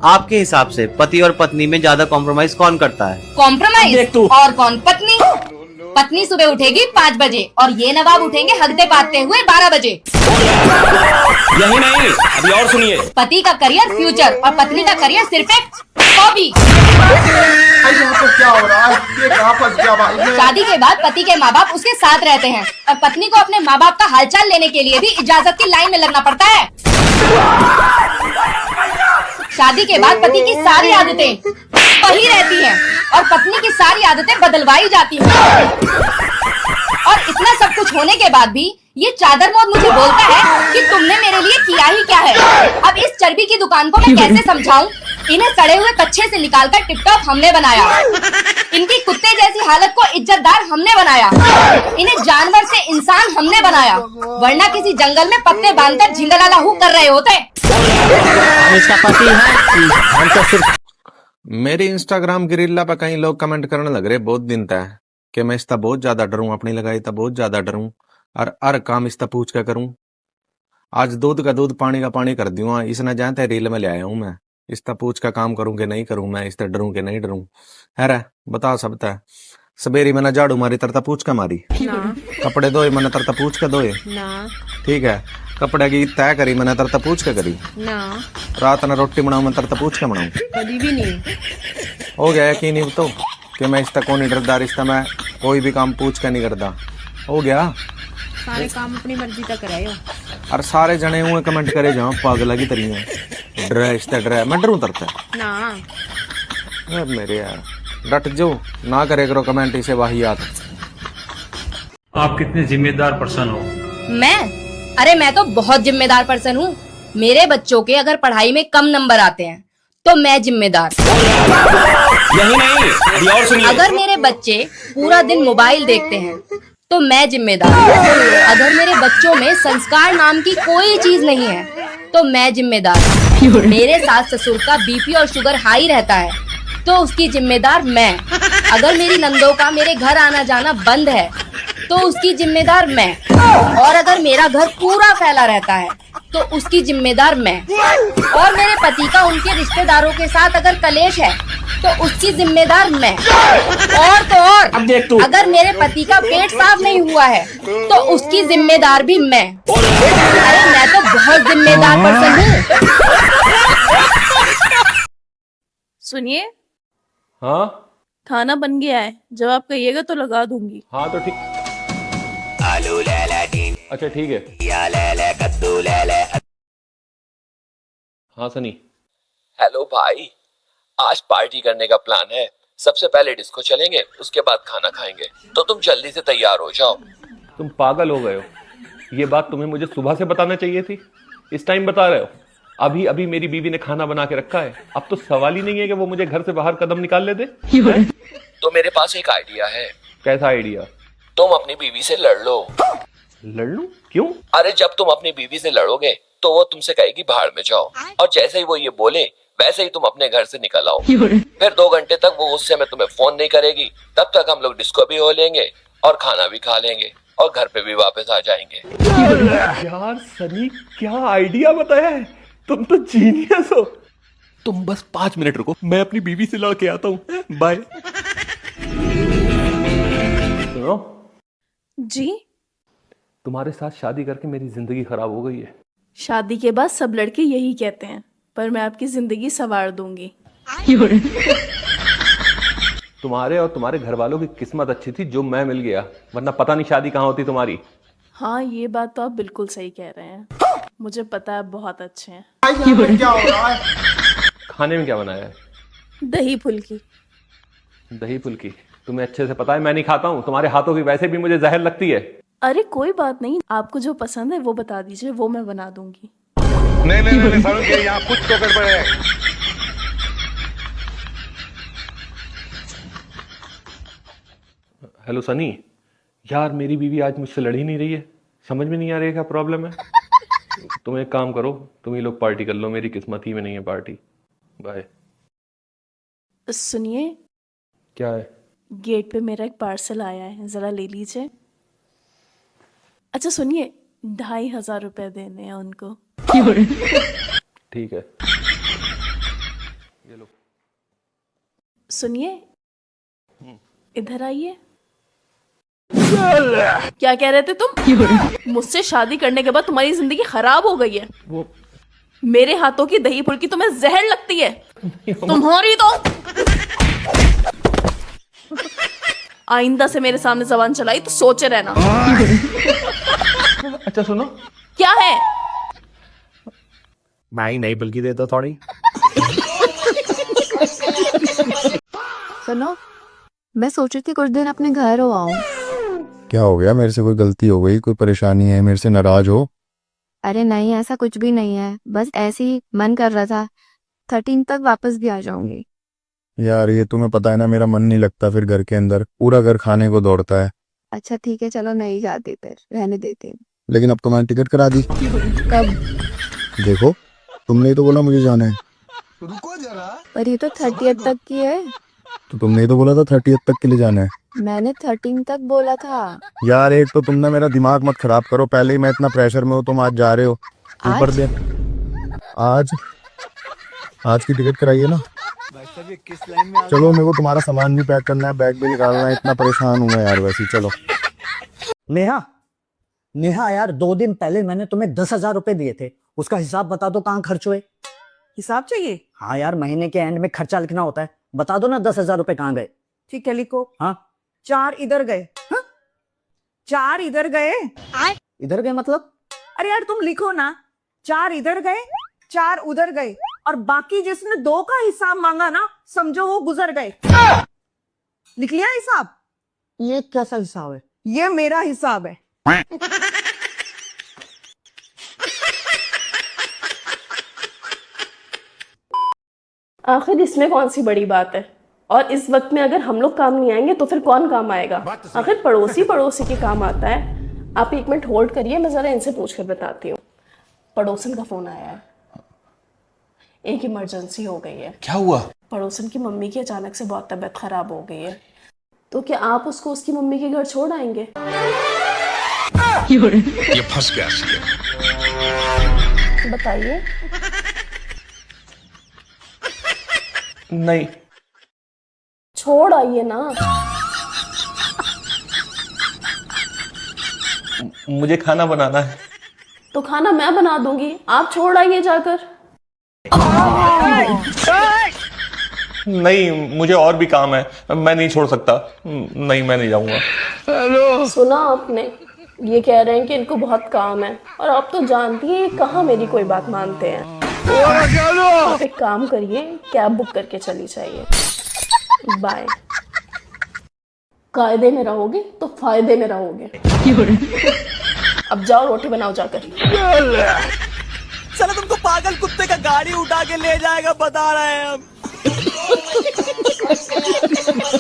आपके हिसाब से पति और पत्नी में ज्यादा कॉम्प्रोमाइज कौन करता है? कॉम्प्रोमाइज और कौन? पत्नी। पत्नी सुबह उठेगी 5 बजे और ये नवाब उठेंगे हगते पाते हुए 12 बजे। यही नहीं, अभी और सुनिए। पति का करियर फ्यूचर और पत्नी का करियर सिर्फ एक हॉबी। यहाँ पर क्या हो रहा है? ये कहाँ फंस गया भाई? शादी के बाद पति के माँ बाप उसके साथ रहते हैं और पत्नी को अपने माँ बाप का हालचाल लेने के लिए भी इजाजत की लाइन में लगना पड़ता है। शादी के बाद पति की सारी आदतें वही रहती हैं और पत्नी की सारी आदतें बदलवाई जाती हैं। और इतना सब कुछ होने के बाद भी ये चादर मोद मुझे बोलता है कि तुमने मेरे लिए किया ही क्या है। अब इस चर्बी की दुकान को मैं कैसे समझाऊं? इन्हें सड़े हुए कच्छे से निकालकर टिपटॉप हमने बनाया। इनकी कुत्ते जैसी हालत को इज्जतदार हमने बनाया। इन्हें जानवर से इंसान हमने बनाया, वरना किसी जंगल में पत्ते बांधकर झिंगलाला हु कर रहे होते। इसका पति है, हम तो सिर्फ मेरे इंस्टाग्राम की रीला पर कई लोग कमेंट करने लग रहे बहुत दिन तक कि मैं इसका बहुत ज्यादा डरूं, अपनी लगाई था बहुत ज्यादा डरूं और हर काम इसका पूछ कर करूं। आज दूध का दूध पानी का पानी कर दूंगा, इसने जानते रील में ले आया हूं मैं। इसका पूछ का काम करूं कि नहीं करूं, मैं इसका डरूं कि नहीं डरूं। है बता सबता सवेरी मैंने झाड़ू मारी तरता पूछ का मारी ना। कपड़े धोए मैंने तरता पूछ का धोए ना। ठीक है, कपड़े की तय करी मैंने तरता पूछ के करी ना। रात ने रोटी बनाऊ मैं तरता पूछ के बनाऊ कभी भी नहीं। हो गया कि नहीं तो कि मैं इसका कौन डरदा, रिश्ता मैं कोई भी काम पूछ के नहीं करता। हो गया सारे काम अपनी मर्जी का करायो। और सारे जने हुए कमेंट करे जाओ पागला की तरीके ड्रेस ड्रेस मैं डरूं तरता ना। मेरे यार डट जो ना करे करो कमेंट इसे वाहियात। आप कितने जिम्मेदार पर्सन हो? मैं? अरे मैं तो बहुत जिम्मेदार पर्सन हूँ। मेरे बच्चों के अगर पढ़ाई में कम नंबर आते हैं तो मैं जिम्मेदार। यही नहीं, अभी और सुनिए। अगर मेरे बच्चे पूरा दिन मोबाइल देखते हैं तो मैं जिम्मेदार। अगर मेरे बच्चों में संस्कार नाम की कोई चीज नहीं है तो मैं जिम्मेदार। मेरे सास ससुर का बीपी और शुगर हाई रहता है तो उसकी जिम्मेदार मैं। अगर मेरी नंदों का मेरे घर आना जाना बंद है तो उसकी जिम्मेदार मैं। और अगर मेरा घर पूरा फैला रहता है तो उसकी जिम्मेदार मैं। और मेरे पति का उनके रिश्तेदारों के साथ अगर कलेश है तो उसकी जिम्मेदार मैं। और तो और अब देख तू। अगर मेरे पति का पेट साफ नहीं हुआ है तो उसकी जिम्मेदार भी मैं। अरे मैं तो बहुत जिम्मेदार पर्सन हूँ। सुनिए, हाँ खाना बन गया है, जब आप कहिएगा तो लगा दूंगी। हाँ तो ठीक। आलू ले ले तीन, अच्छा ठीक है। या ले ले कद्दू ले ले। हाँ सनी। हेलो भाई, आज पार्टी करने का प्लान है। सबसे पहले डिस्को चलेंगे, उसके बाद खाना खाएंगे, तो तुम जल्दी से तैयार हो जाओ। तुम पागल हो गए हो? ये बात तुम्हें मुझे सुबह से बताना चाहिए थी, इस टाइम बता रहे हो। अभी अभी मेरी बीवी ने खाना बना के रखा है, अब तो सवाल ही नहीं है कि वो मुझे घर से बाहर कदम निकाल ले दे। तो मेरे पास एक आइडिया है। कैसा आइडिया? तुम अपनी बीवी से लड़ लो। लड़ लूं? क्यों? अरे जब तुम अपनी बीवी से लड़ोगे तो वो तुमसे कहेगी भाड़ में जाओ, और जैसे ही वो ये बोले वैसे ही तुम अपने घर से निकल आओ। फिर 2 घंटे तक वो गुस्से में तुम्हें फोन नहीं करेगी। तब तक हम लोग डिस्को भी हो लेंगे और खाना भी खा लेंगे और घर पे भी वापस आ जाएंगे। यार सनी क्या आइडिया बताया है, तुम तो जीनियस हो। तुम बस 5 मिनट रुको, मैं अपनी बीवी से लड़ के आता हूँ। बाय। सुनो जी? तुम्हारे साथ शादी करके मेरी जिंदगी खराब हो गई है। शादी के बाद सब लड़के यही कहते हैं, पर मैं आपकी जिंदगी संवार दूंगी। तुम्हारे और तुम्हारे घर वालों की किस्मत अच्छी थी जो मैं मिल गया, वरना पता नहीं शादी कहाँ होती तुम्हारी। हाँ, ये बात तो आप बिल्कुल सही कह रहे हैं। मुझे पता है बहुत अच्छे हैं। यहाँ पर क्या हो रहा है? खाने में क्या बनाया है? दही फुल्की। दही फुल्की? तुम्हें अच्छे से पता है मैं नहीं खाता हूँ, तुम्हारे हाथों की वैसे भी मुझे जहर लगती है। अरे कोई बात नहीं, आपको जो पसंद है वो बता दीजिए, वो मैं बना दूंगी। नहीं समझ गए, यहाँ कुछ तो गड़बड़ है। हेलो सनी, यार मेरी बीवी आज मुझसे लड़ ही नहीं रही है, समझ में नहीं आ रही है क्या प्रॉब्लम है। तुम एक काम करो, तुम ही लोग पार्टी कर लो, मेरी किस्मत ही में नहीं है पार्टी। बाय। सुनिए, क्या है? गेट पे मेरा एक पार्सल आया है, जरा ले लीजिए। अच्छा सुनिए, 2500 रुपए देने हैं उनको। ठीक है। सुनिए, इधर आइए। क्या कह रहे थे तुम? मुझसे शादी करने के बाद तुम्हारी जिंदगी खराब हो गई है। मेरे हाथों की दही फुल्की तुम्हें जहर लगती है। तुम्हारी तो आइंदा से मेरे सामने जबान चलाई तो सोचे रहना। अच्छा सुनो, क्या है? मैं ही नहीं बल्कि देता थोड़ी। सुनो, मैं सोच रही थी कुछ दिन अपने घर हो आऊं। क्या हो गया? मेरे से कोई गलती हो गई, कोई परेशानी है, मेरे से नाराज हो? अरे नहीं, ऐसा कुछ भी नहीं है, बस ऐसे ही मन कर रहा था। 13 तक वापस भी आ जाऊंगी। यार ये तुम्हें पता है ना, मेरा मन नहीं लगता फिर घर के अंदर, पूरा घर खाने को दौड़ता है। अच्छा ठीक है, चलो नहीं जाती, फिर रहने देती हूँ। लेकिन अब तो मैंने टिकट करा दी। कब? देखो, तुमने ही तो बोला मुझे जाना है। पर ये तो 30th तक की है। तो तुमने ही तो बोला था 30th तक के लिए जाना है। मैंने 13 तक बोला था। यार एक तो तुमने मेरा दिमाग मत खराब करो, पहले ही मैं इतना प्रेशर में हूँ, तुम आज जा रहे हो ऊपर दे। आज की टिकट कराइए ना। चलो, मेरे को तुम्हारा सामान भी पैक करना है, बैग भी निकालना है, इतना परेशान हूँ मैं यार। वैसे ही चलो। नेहा यार, 2 दिन पहले मैंने तुम्हें 10,000 रुपए दिए थे, उसका हिसाब बता दो, कहाँ खर्च हुए? हिसाब चाहिए? हाँ यार, महीने के एंड में खर्चा लिखना होता है, बता दो ना 10,000 रुपए कहाँ गए? ठीक है, लिखो। हाँ, 4 इधर गए। हाँ? 4 इधर गए। इधर गए मतलब? अरे यार तुम लिखो ना, 4 इधर गए, 4 उधर गए, और बाकी जिसने 2 का हिसाब मांगा ना, समझो वो गुजर गए। लिख लिया हिसाब? ये कैसा हिसाब है? ये मेरा हिसाब है। आखिर इसमें कौन सी बड़ी बात है? और इस वक्त में अगर हम लोग काम नहीं आएंगे तो फिर कौन काम आएगा? आखिर पड़ोसी के काम आता है। आप 1 मिनट होल्ड करिए, मैं जरा इनसे पूछ कर बताती हूँ। पड़ोसन का फोन आया है, एक इमरजेंसी हो गई है। क्या हुआ? पड़ोसन की मम्मी की अचानक से बहुत तबीयत खराब हो गई है, तो क्या आप उसको उसकी मम्मी के घर छोड़ आएंगे? ये फंस गया। बताइए। नहीं। छोड़ आइए ना। मुझे खाना बनाना है। तो खाना मैं बना दूंगी, आप छोड़ आइए जाकर। नहीं, मुझे और भी काम है, मैं नहीं छोड़ सकता। नहीं, मैं नहीं जाऊंगा। सुना आपने? ये कह रहे हैं कि इनको बहुत काम है, और आप तो जानती हैं ये कहाँ मेरी कोई बात मानते हैं। आप एक काम करिए, कैब बुक करके चली जाइए। बाय। कायदे में रहोगे तो फायदे में रहोगे। अब जाओ, रोटी बनाओ जाकर। चलो, तुमको पागल कुत्ते का गाड़ी उठा के ले जाएगा, बता रहे हैं हम।